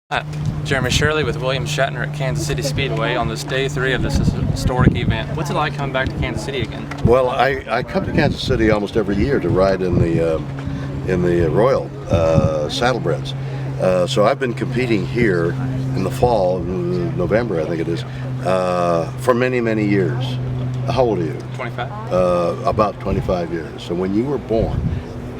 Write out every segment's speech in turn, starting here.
Hi, Jeremy Scherle with William Shatner at Kansas City Speedway on this day 3 of this historic event. What's it like coming back to Kansas City again? Well, I come to Kansas City almost every year to ride in the Royal Saddlebreds. So I've been competing here in the fall, November I think it is, for many years. How old are you? 25. About 25 years. So when you were born,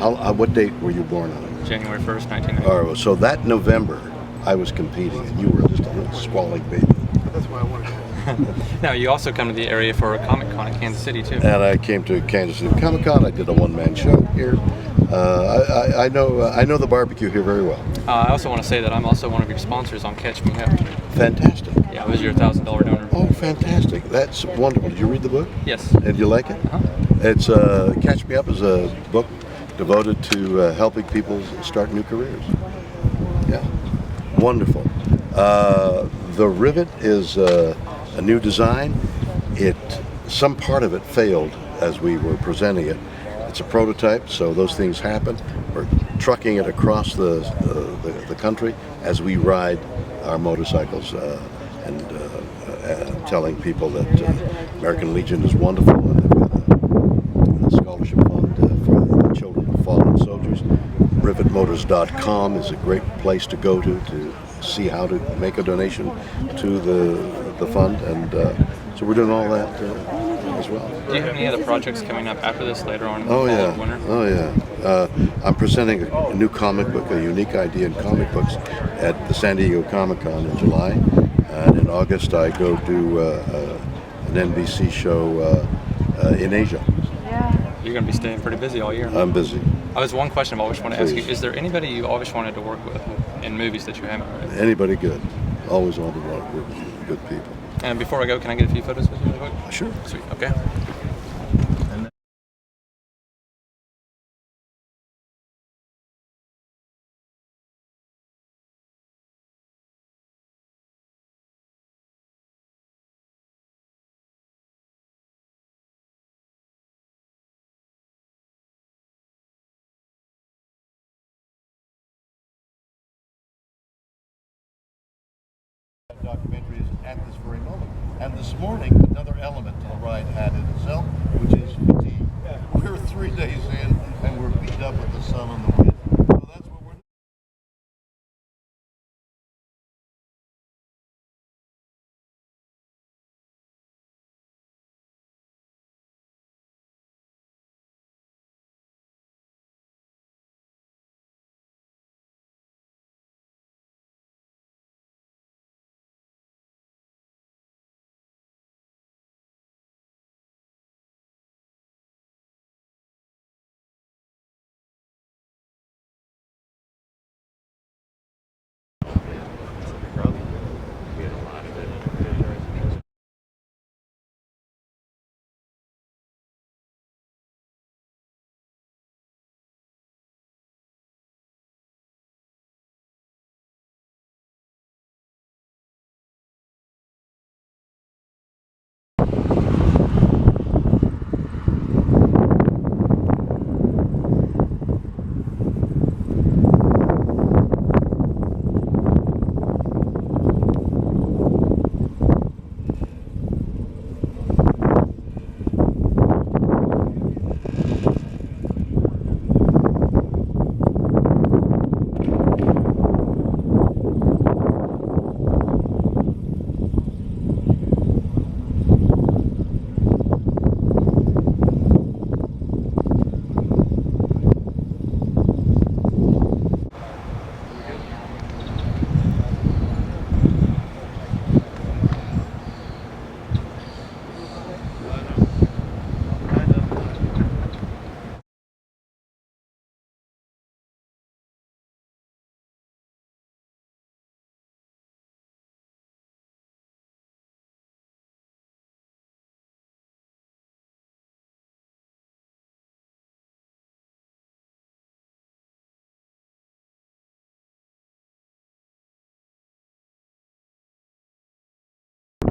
what date were you born on? January 1st, 1990. All right, so that November I was competing, and you were just a little squalling baby. That's why I wanted to. Now, you also come to the area for a Comic Con in Kansas City, too. And I came to Kansas City Comic Con. I did a one-man show here. I know the barbecue here very well. I also want to say that I'm also one of your sponsors on Catch Me Up. Fantastic. Yeah, I was your $1,000 donor. Oh, fantastic. That's wonderful. Did you read the book? Yes. And you like it? It's Catch Me Up is a book devoted to helping people start new careers. Yeah. Wonderful. The Rivet is a new design. Some part of it failed as we were presenting it. It's a prototype, so those things happen. We're trucking it across the country as we ride our motorcycles and telling people that American Legion is wonderful, and they've got a scholarship fund for the children of fallen soldiers. Rivetmotors.com is a great place to go to see how to make a donation to the fund, and so we're doing all that as well. Do you have any other projects coming up after this later on in the Oh fall yeah, and winter? oh yeah. I'm presenting a new comic book, a unique idea in comic books, at the San Diego Comic Con in July, and in August I go do an NBC show in Asia. You're going to be staying pretty busy all year. I'm busy. There's one question I always want to ask you. Please. Is there anybody you always wanted to work with in movies that you haven't read? Anybody good. Always wanted to work with good people. And before I go, can I get a few photos with you real quick? Sure. Sweet. Okay. Documentary is at this very moment. And this morning, another element to the ride had in itself, which is fatigue. We're 3 days in, and we're beat up with the sun and the wind. So that's what we're doing.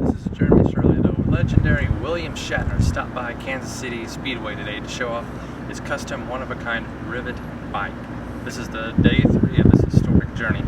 This is Jeremy Scherle. The legendary William Shatner stopped by Kansas City Speedway today to show off his custom one-of-a-kind Rivet bike. This is the day 3 of this historic journey.